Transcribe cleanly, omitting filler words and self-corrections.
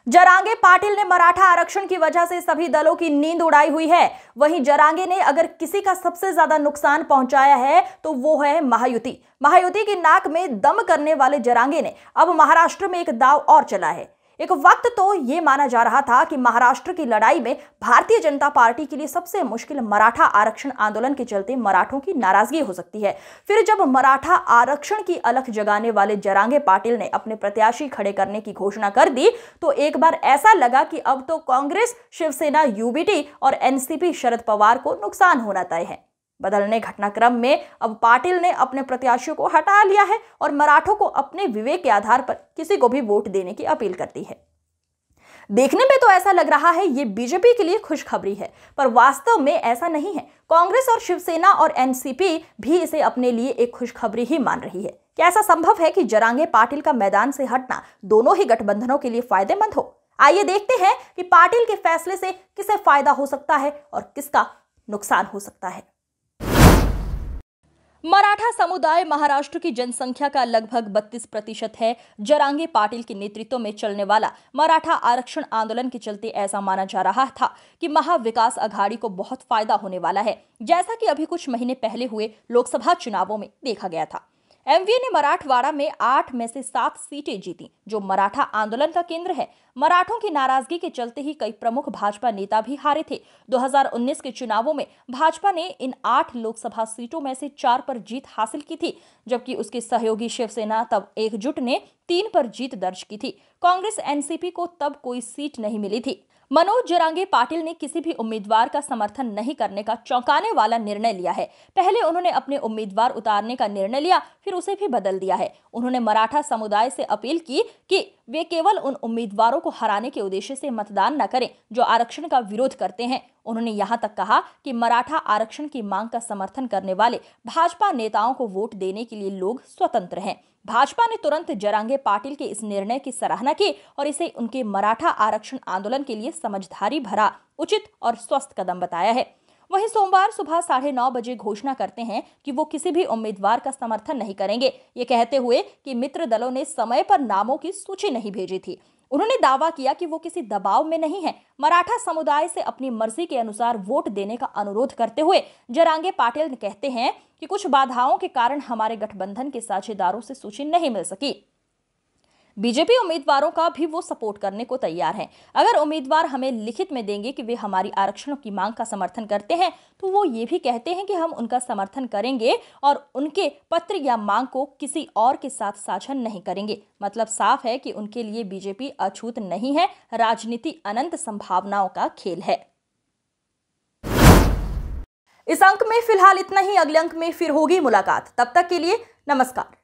जरांगे पाटिल ने मराठा आरक्षण की वजह से सभी दलों की नींद उड़ाई हुई है। वहीं जरांगे ने अगर किसी का सबसे ज्यादा नुकसान पहुंचाया है तो वो है महायुति की नाक में दम करने वाले जरांगे ने अब महाराष्ट्र में एक दांव और चला है। एक वक्त तो ये माना जा रहा था कि महाराष्ट्र की लड़ाई में भारतीय जनता पार्टी के लिए सबसे मुश्किल मराठा आरक्षण आंदोलन के चलते मराठों की नाराजगी हो सकती है। फिर जब मराठा आरक्षण की अलख जगाने वाले जरांगे पाटिल ने अपने प्रत्याशी खड़े करने की घोषणा कर दी तो एक बार ऐसा लगा कि अब तो कांग्रेस, शिवसेना, यूबीटी और एनसीपी शरद पवार को नुकसान होना तय है। बदलने घटनाक्रम में अब पाटिल ने अपने प्रत्याशियों को हटा लिया है और मराठों को अपने विवेक के आधार पर किसी को भी वोट देने की अपील करती है। देखने में तो ऐसा लग रहा है ये बीजेपी के लिए खुशखबरी है, पर वास्तव में ऐसा नहीं है। कांग्रेस और शिवसेना और एनसीपी भी इसे अपने लिए एक खुशखबरी ही मान रही है। क्या ऐसा संभव है कि जरांगे पाटिल का मैदान से हटना दोनों ही गठबंधनों के लिए फायदेमंद हो? आइए देखते हैं कि पाटिल के फैसले से किसे फायदा हो सकता है और किसका नुकसान हो सकता है। मराठा समुदाय महाराष्ट्र की जनसंख्या का लगभग 32% है। जरांगे पाटिल के नेतृत्व में चलने वाला मराठा आरक्षण आंदोलन के चलते ऐसा माना जा रहा था कि महाविकास अघाड़ी को बहुत फायदा होने वाला है, जैसा कि अभी कुछ महीने पहले हुए लोकसभा चुनावों में देखा गया था। एमवीए ने मराठवाड़ा में 8 में से 7 सीटें जीती, जो मराठा आंदोलन का केंद्र है। मराठों की नाराजगी के चलते ही कई प्रमुख भाजपा नेता भी हारे थे। 2019 के चुनावों में भाजपा ने इन 8 लोकसभा सीटों में से 4 पर जीत हासिल की थी, जबकि उसके सहयोगी शिवसेना तब एकजुट ने 3 पर जीत दर्ज की थी। कांग्रेस एनसीपी को तब कोई सीट नहीं मिली थी। मनोज जरांगे पाटिल ने किसी भी उम्मीदवार का समर्थन नहीं करने का चौंकाने वाला निर्णय लिया है। पहले उन्होंने अपने उम्मीदवार उतारने का निर्णय लिया, फिर उसे भी बदल दिया है। उन्होंने मराठा समुदाय से अपील की कि वे केवल उन उम्मीदवारों को हराने के उद्देश्य से मतदान न करें जो आरक्षण का विरोध करते हैं। उन्होंने यहां तक कहा कि मराठा आरक्षण की मांग का समर्थन करने वाले भाजपा नेताओं को वोट देने के लिए लोग स्वतंत्र हैं। भाजपा ने तुरंत जरांगे पाटिल के इस निर्णय की सराहना की और इसे उनके मराठा आरक्षण आंदोलन के लिए समझदारी भरा, उचित और स्वस्थ कदम बताया है। वहीं सोमवार सुबह 9:30 बजे घोषणा करते हैं कि वो किसी भी उम्मीदवार का समर्थन नहीं करेंगे, ये कहते हुए कि मित्र दलों ने समय पर नामों की सूची नहीं भेजी थी। उन्होंने दावा किया कि वो किसी दबाव में नहीं है। मराठा समुदाय से अपनी मर्जी के अनुसार वोट देने का अनुरोध करते हुए जरांगे पाटिल कहते हैं कि कुछ बाधाओं के कारण हमारे गठबंधन के साझेदारों से सूची नहीं मिल सकी। बीजेपी उम्मीदवारों का भी वो सपोर्ट करने को तैयार है। अगर उम्मीदवार हमें लिखित में देंगे कि वे हमारी आरक्षण की मांग का समर्थन करते हैं तो वो ये भी कहते हैं कि हम उनका समर्थन करेंगे और उनके पत्र या मांग को किसी और के साथ साझा नहीं करेंगे। मतलब साफ है कि उनके लिए बीजेपी अछूत नहीं है। राजनीति अनंत संभावनाओं का खेल है। इस अंक में फिलहाल इतना ही। अगले अंक में फिर होगी मुलाकात। तब तक के लिए नमस्कार।